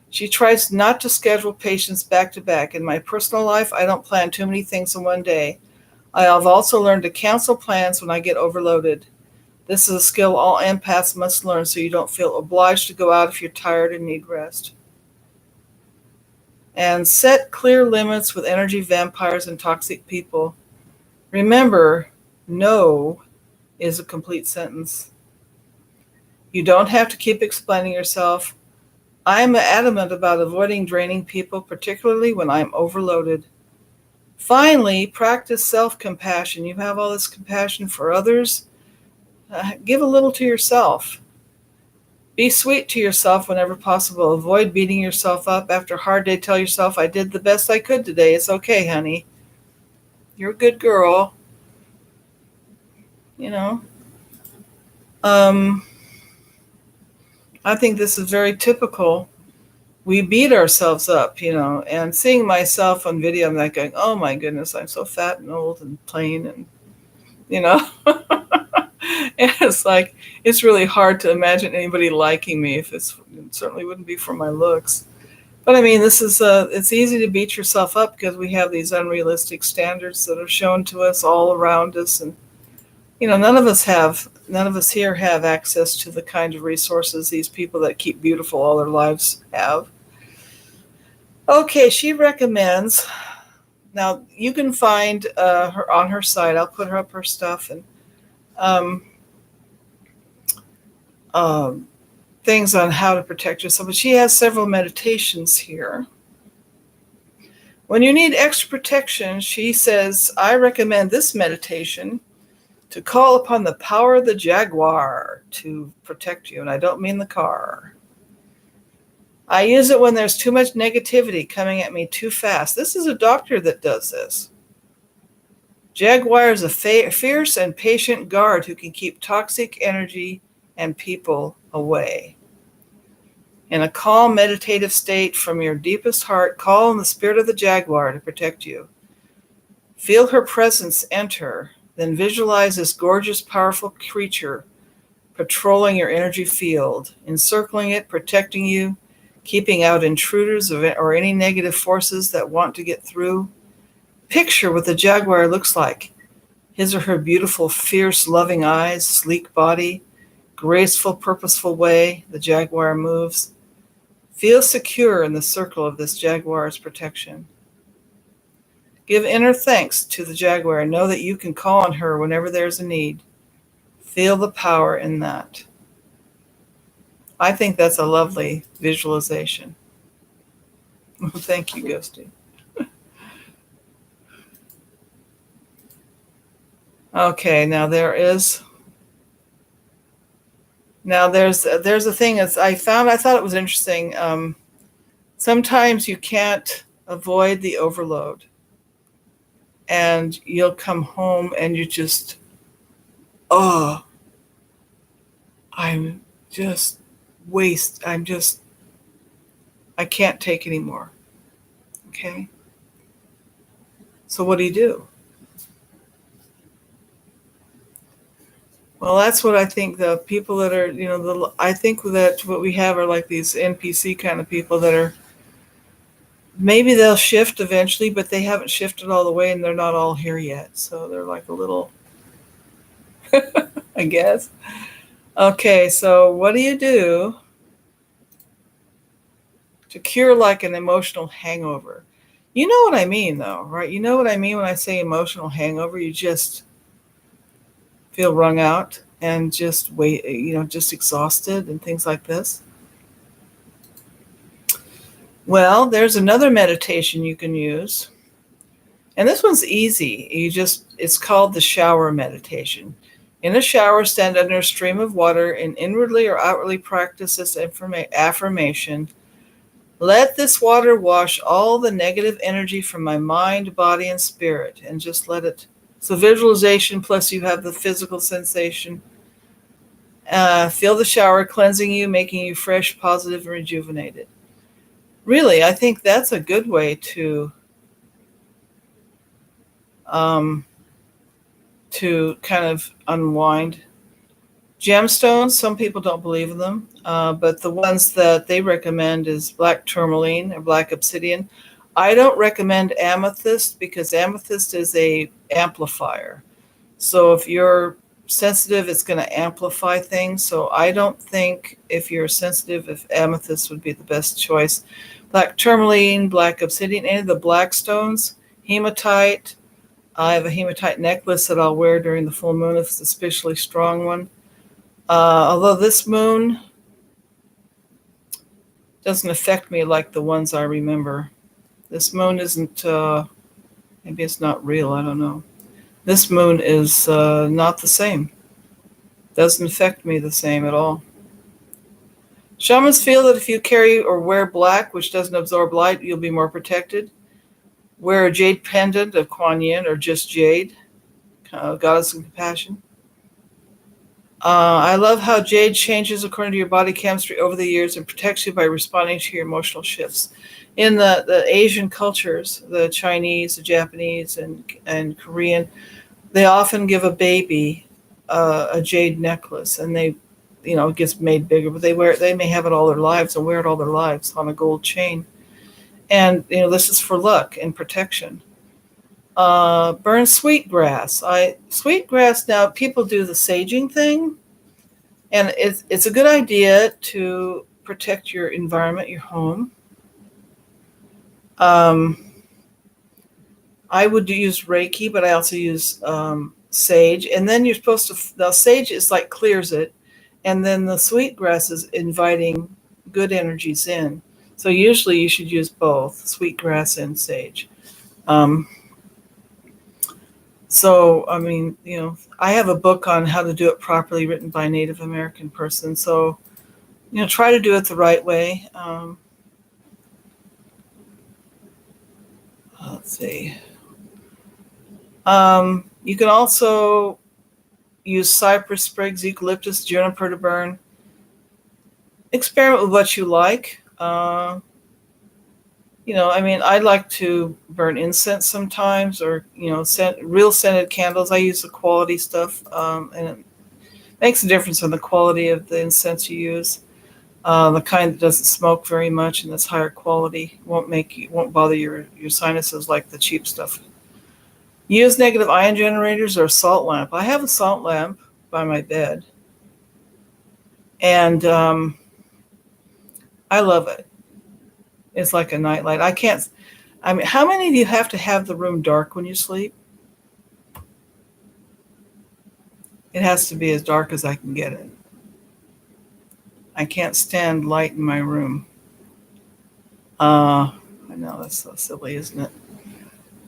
She tries not to schedule patients back to back. In my personal life, I don't plan too many things in one day. I have also learned to cancel plans when I get overloaded. This is a skill all empaths must learn so you don't feel obliged to go out if you're tired and need rest. And set clear limits with energy vampires and toxic people. Remember, no is a complete sentence. You don't have to keep explaining yourself. I am adamant about avoiding draining people, particularly when I'm overloaded. Finally, practice self-compassion. You have all this compassion for others. Give a little to yourself. Be sweet to yourself whenever possible. Avoid beating yourself up. After a hard day, tell yourself, I did the best I could today. It's okay, honey. You're a good girl. You know. I think this is very typical. We beat ourselves up, and seeing myself on video, I'm like going, oh my goodness, I'm so fat and old and plain and, and it's like, it's really hard to imagine anybody liking me it certainly wouldn't be for my looks. But I mean, it's easy to beat yourself up because we have these unrealistic standards that are shown to us all around us. And, none of us here have access to the kind of resources these people that keep beautiful all their lives have. Okay, she recommends. Now you can find her on her site. I'll put her stuff and things on how to protect yourself. But she has several meditations here. When you need extra protection, she says, I recommend this meditation to call upon the power of the jaguar to protect you. And I don't mean the car. I use it when there's too much negativity coming at me too fast. This is a doctor that does this. Jaguar is a fierce and patient guard who can keep toxic energy and people away. In a calm, meditative state from your deepest heart, call on the spirit of the jaguar to protect you. Feel her presence enter, then visualize this gorgeous, powerful creature patrolling your energy field, encircling it, protecting you, keeping out intruders or any negative forces that want to get through. Picture what the jaguar looks like. His or her beautiful, fierce, loving eyes, sleek body, graceful, purposeful way the jaguar moves. Feel secure in the circle of this jaguar's protection. Give inner thanks to the jaguar and know that you can call on her whenever there's a need. Feel the power in that. I think that's a lovely visualization. Thank you, Ghosty. Okay, there's a thing that I thought it was interesting. Sometimes you can't avoid the overload, and you'll come home and you just, I'm just waste. I can't take anymore. Okay. So what do you do? Well, that's what I think. The people that are, I think that what we have are like these NPC kind of people that are, maybe they'll shift eventually, but they haven't shifted all the way and they're not all here yet. So they're like a little, I guess. Okay, so what do you do to cure like an emotional hangover? You know what I mean, though, right? You know what I mean when I say emotional hangover? You just feel wrung out and just just exhausted and things like this. Well, there's another meditation you can use. And this one's easy. It's called the shower meditation. In a shower, stand under a stream of water and inwardly or outwardly practice this affirmation. Let this water wash all the negative energy from my mind, body, and spirit, and just let it. So visualization plus you have the physical sensation. Feel the shower cleansing you, making you fresh, positive, and rejuvenated. Really, I think that's a good way to kind of unwind. Gemstones, some people don't believe in them, but the ones that they recommend is black tourmaline or black obsidian. I don't recommend amethyst because amethyst is a amplifier. So if you're sensitive, it's going to amplify things. So I don't think if you're sensitive, if amethyst would be the best choice. Black tourmaline, black obsidian, any of the black stones, hematite. I have a hematite necklace that I'll wear during the full moon if it's a especially strong one. Although this moon doesn't affect me like the ones I remember. This moon isn't, maybe it's not real, I don't know. This moon is not the same. Doesn't affect me the same at all. Shamans feel that if you carry or wear black, which doesn't absorb light, you'll be more protected. Wear a jade pendant of Kuan Yin or just jade, goddess of compassion. I love how jade changes according to your body chemistry over the years and protects you by responding to your emotional shifts. In the Asian cultures, the Chinese, the Japanese, and Korean, they often give a baby a jade necklace, and it gets made bigger, but they may have it all their lives and wear it all their lives on a gold chain. And this is for luck and protection. Burn sweetgrass. Sweetgrass, now people do the saging thing, and it's a good idea to protect your environment, your home. I would use Reiki, but I also use sage. And then you're supposed to, the sage is like clears it, and then the sweetgrass is inviting good energies in. So usually you should use both sweetgrass and sage. I have a book on how to do it properly written by a Native American person. So, try to do it the right way. Let's see. You can also use cypress sprigs, eucalyptus, juniper to burn. Experiment with what you like. I like to burn incense sometimes, or real scented candles. I use the quality stuff, and it makes a difference in the quality of the incense you use. The kind that doesn't smoke very much and that's higher quality won't bother your sinuses like the cheap stuff. Use negative ion generators or a salt lamp. I have a salt lamp by my bed, and I love it. It's like a nightlight. How many of you have to have the room dark when you sleep? It has to be as dark as I can get it. I can't stand light in my room. I know, that's so silly, isn't it?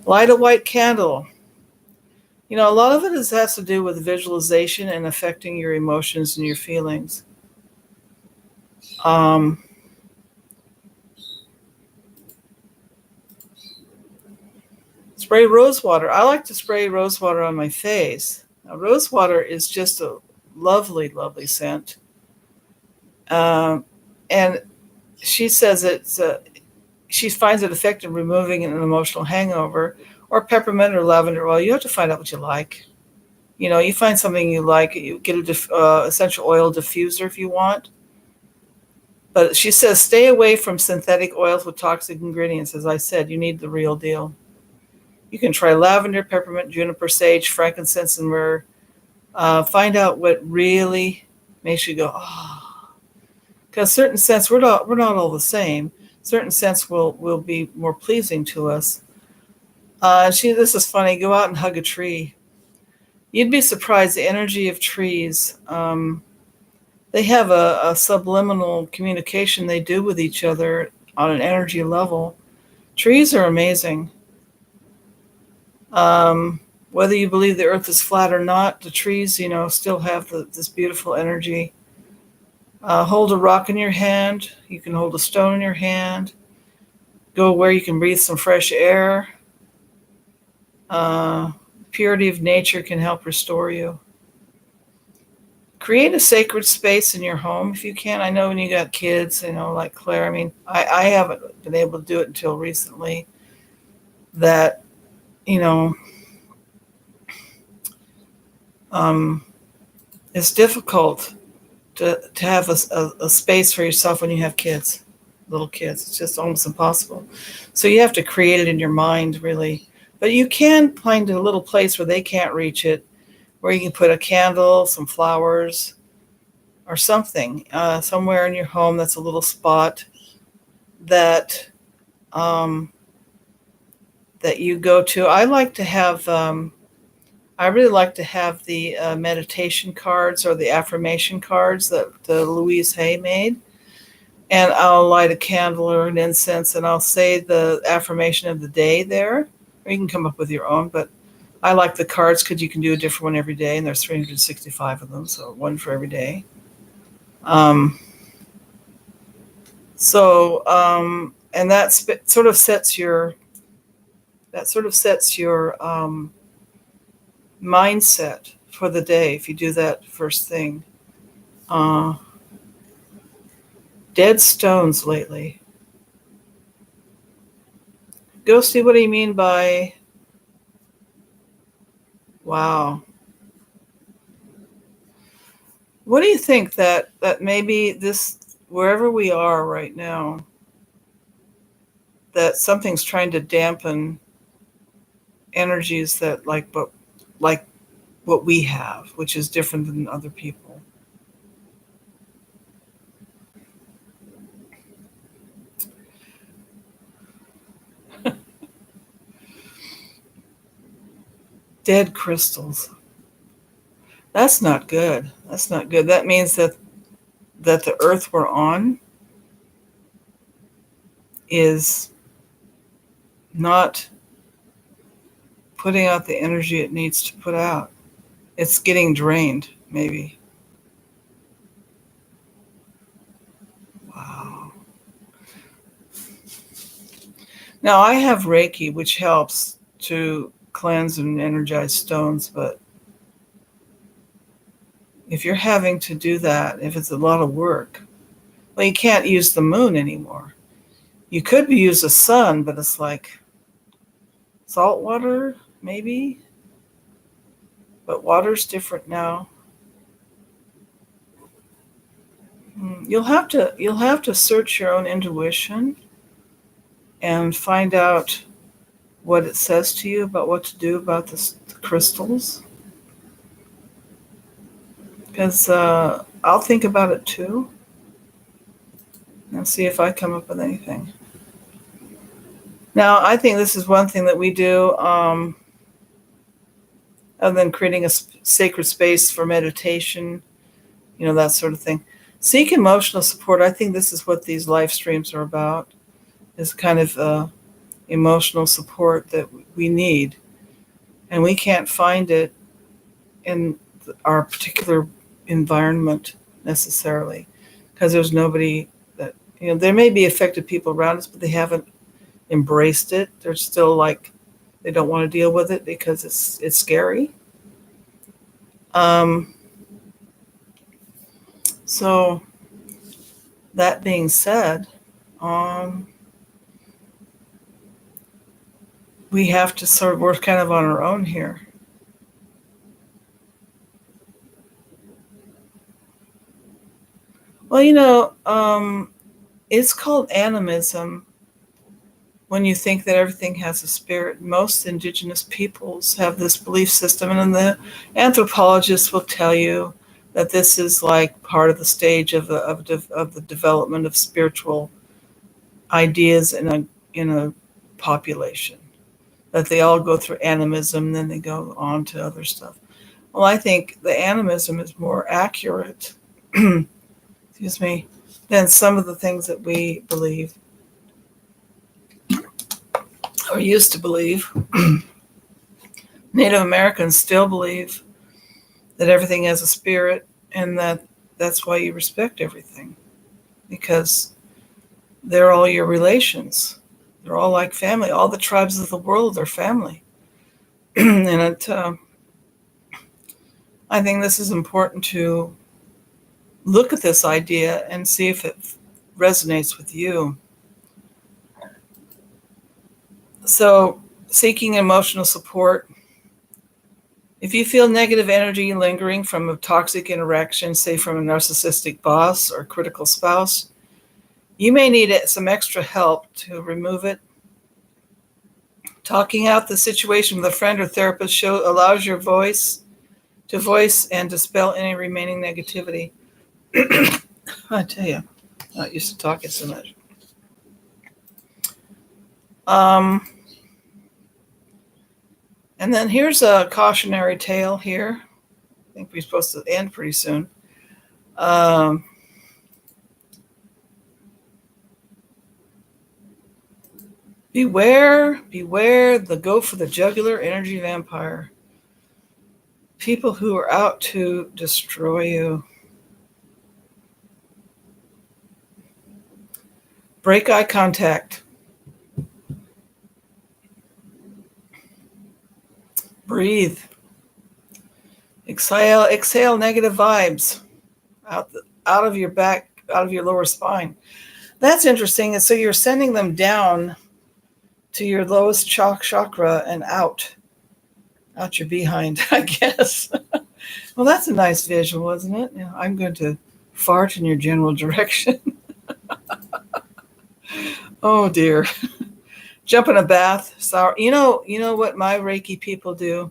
Light a white candle. A lot of it has to do with visualization and affecting your emotions and your feelings. Spray rose water. I like to spray rose water on my face. Now, rose water is just a lovely, lovely scent. And she says she finds it effective removing an emotional hangover, or peppermint or lavender oil. You have to find out what you like. You find something you like, you get a essential oil diffuser if you want. But she says stay away from synthetic oils with toxic ingredients. As I said, you need the real deal. You can try lavender, peppermint, juniper, sage, frankincense, and myrrh. Find out what really makes you go, oh. Because certain scents, we're not all the same. Certain scents will be more pleasing to us. This is funny. Go out and hug a tree. You'd be surprised the energy of trees. They have a subliminal communication they do with each other on an energy level. Trees are amazing. Whether you believe the earth is flat or not, the trees, still have this beautiful energy. Hold a rock in your hand. You can hold a stone in your hand. Go where you can breathe some fresh air. Purity of nature can help restore you. Create a sacred space in your home if you can. I know when you got kids, like Claire, I haven't been able to do it until recently. That, it's difficult to have a space for yourself when you have kids, little kids. It's just almost impossible. So you have to create it in your mind, really. But you can find a little place where they can't reach it, where you can put a candle, some flowers, or something, somewhere in your home that's a little spot that that you go to. I really like to have the meditation cards or the affirmation cards that Louise Hay made. And I'll light a candle or an incense and I'll say the affirmation of the day there. Or you can come up with your own, but I like the cards because you can do a different one every day, and there's 365 of them, so one for every day. And that sort of sets your mindset for the day if you do that first thing. Dead stones lately. Ghosty, what do you mean by wow? What do you think that maybe this, wherever we are right now, that something's trying to dampen energies that like what we have, which is different than other people? Dead crystals. That's not good. That's not good. That means that the earth we're on is not putting out the energy it needs to put out. It's getting drained, maybe. Wow. Now, I have Reiki, which helps to cleanse and energize stones, but if you're having to do that, if it's a lot of work, well, you can't use the moon anymore. You could use the sun, but it's like salt water, maybe. But water's different now. You'll have to search your own intuition and find out what it says to you about what to do about the crystals. Because I'll think about it too and see if I come up with anything. Now, I think this is one thing that we do, other than creating a sacred space for meditation, that sort of thing. Seek emotional support. I think this is what these live streams are about, is kind of emotional support that we need. And we can't find it in our particular environment necessarily, because there's nobody that, there may be affected people around us, but they haven't embraced it. They're still like, they don't want to deal with it because it's scary. So that being said, we have to sort of work kind of on our own here. Well, it's called animism when you think that everything has a spirit. Most indigenous peoples have this belief system, and then the anthropologists will tell you that this is like part of the stage of the development of spiritual ideas in a population. That they all go through animism, and then they go on to other stuff. Well, I think the animism is more accurate, excuse me, than some of the things that we believe or used to believe. Native Americans still believe that everything has a spirit, and that's why you respect everything, because they're all your relations. They're all like family. All the tribes of the world are family. And I think this is important to look at this idea and see if it resonates with you. So, seeking emotional support. If you feel negative energy lingering from a toxic interaction, say from a narcissistic boss or critical spouse, you may need some extra help to remove it. Talking out the situation with a friend or therapist allows your voice and dispel any remaining negativity. I tell you, I'm not used to talking so much. And then here's a cautionary tale here. I think we're supposed to end pretty soon. Beware the go for the jugular energy vampire. People who are out to destroy you. Break eye contact. Breathe. Exhale negative vibes out of your back, out of your lower spine. That's interesting. And so you're sending them down to your lowest chakra and out your behind, I guess. Well, that's a nice visual, isn't it? You know, I'm going to fart in your general direction. Oh dear. Jump in a bath. Sorry. You know what my Reiki people do?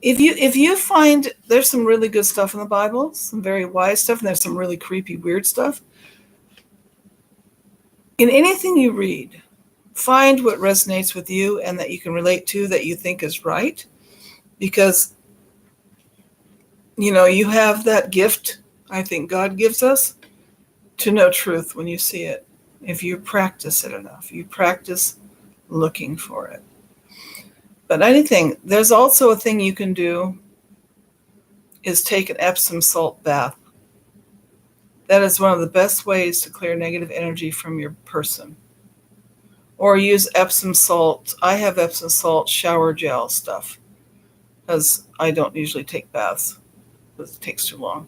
If you find there's some really good stuff in the Bible, some very wise stuff, and there's some really creepy, weird stuff. In anything you read, find what resonates with you and that you can relate to, that you think is right. Because, you have that gift, I think God gives us, to know truth when you see it. If you practice it enough, you practice looking for it. But there's also a thing you can do is take an Epsom salt bath. That is one of the best ways to clear negative energy from your person. Or use Epsom salt. I have Epsom salt shower gel stuff because I don't usually take baths because it takes too long.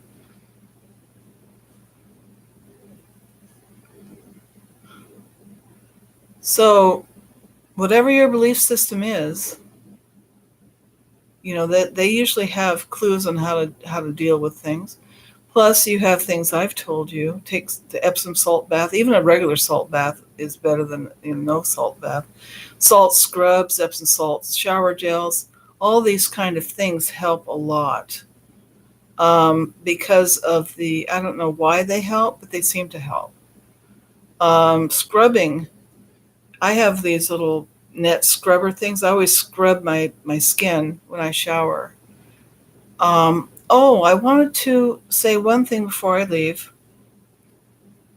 So whatever your belief system is, that they usually have clues on how to deal with things. Plus, you have things I've told you. Take the Epsom salt bath. Even a regular salt bath is better than no salt bath. Salt scrubs, Epsom salt shower gels, all these kind of things help a lot because of I don't know why they help, but they seem to help. Scrubbing. I have these little net scrubber things. I always scrub my skin when I shower. I wanted to say one thing before I leave.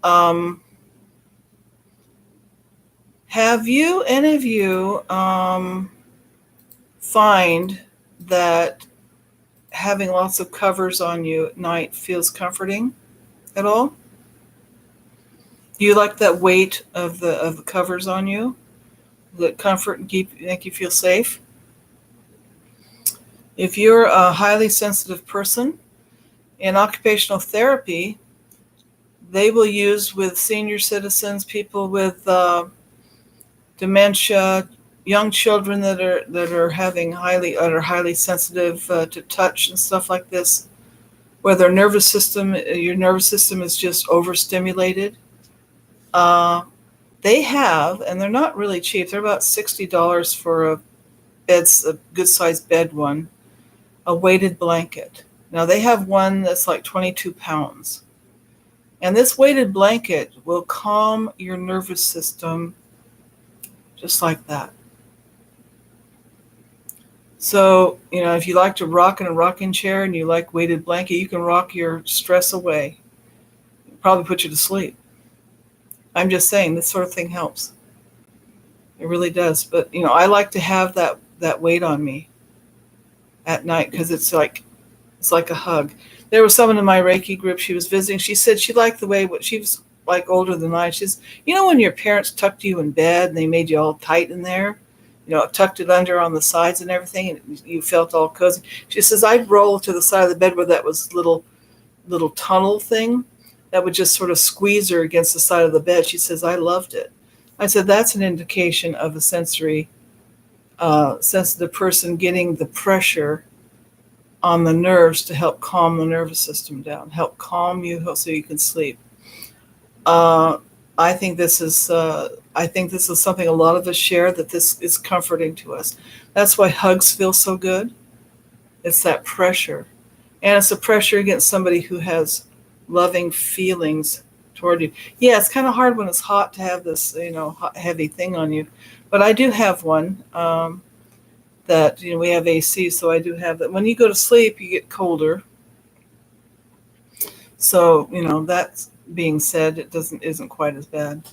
Have any of you find that having lots of covers on you at night feels comforting at all? Do you like that weight of the covers on you? That comfort and make you feel safe? If you're a highly sensitive person, in occupational therapy, they will use with senior citizens, people with dementia, young children that are highly sensitive to touch and stuff like this, where your nervous system is just overstimulated. Uh, they have, and they're not really cheap. They're about $60 for a good sized bed one, a weighted blanket. Now they have one that's like 22 pounds. And this weighted blanket will calm your nervous system just like that. So, if you like to rock in a rocking chair and you like weighted blanket, you can rock your stress away. It'll probably put you to sleep. I'm just saying, this sort of thing helps. It really does. But, I like to have that weight on me at night because it's like a hug. There was someone in my Reiki group she was visiting. She said she liked the way she was like older than I. She's, when your parents tucked you in bed and they made you all tight in there, tucked it under on the sides and everything, and you felt all cozy. She says I'd roll to the side of the bed where that was little tunnel thing that would just sort of squeeze her against the side of the bed. She says I loved it. I said that's an indication of a sensitive person getting the pressure on the nerves to help calm the nervous system down, help calm you so you can sleep. I think this is something a lot of us share, that this is comforting to us. That's why hugs feel so good. It's that pressure. And it's a pressure against somebody who has loving feelings toward you. Yeah, it's kind of hard when it's hot to have this, heavy thing on you. But I do have one. That we have AC, so I do have that. When you go to sleep, you get colder. So that being said, isn't quite as bad.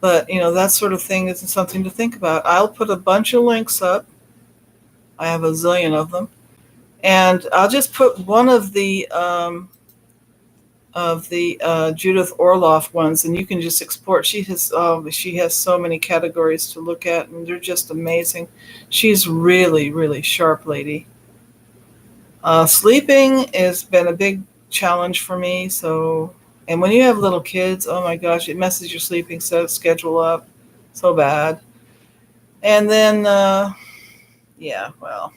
But that sort of thing is something to think about. I'll put a bunch of links up. I have a zillion of them, and I'll just put one of the Judith Orloff ones, and you can just export. She has so many categories to look at, and they're just amazing. She's really, really sharp lady. Sleeping has been a big challenge for me. So, and when you have little kids, oh my gosh, it messes your sleeping schedule up so bad. And then, yeah, well,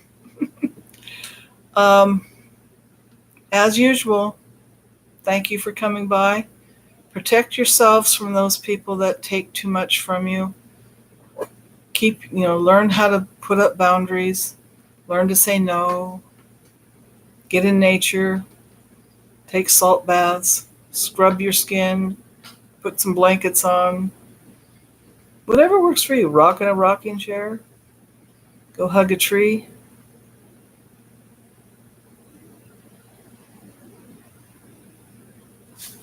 as usual. Thank you for coming by. Protect yourselves from those people that take too much from you. Learn how to put up boundaries. Learn to say no. Get in nature. Take salt baths. Scrub your skin. Put some blankets on. Whatever works for you. Rock in a rocking chair. Go hug a tree.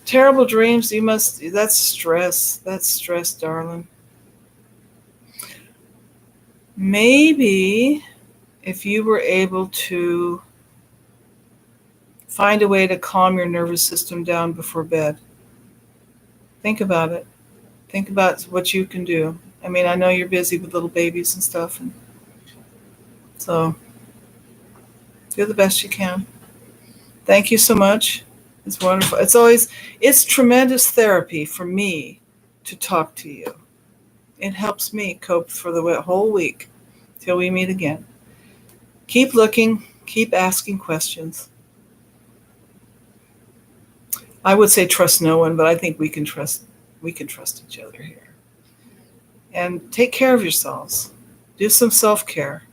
Terrible dreams, that's stress. That's stress, darling. Maybe if you were able to find a way to calm your nervous system down before bed. Think about it. Think about what you can do. I mean, I know you're busy with little babies and stuff, and so do the best you can. Thank you so much. It's wonderful. It's tremendous therapy for me to talk to you. It helps me cope for the whole week till we meet again. Keep looking, keep asking questions. I would say trust no one, but I think we can trust each other here. And take care of yourselves. Do some self-care,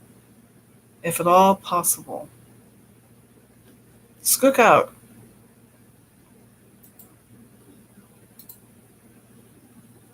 if at all possible. Skook out.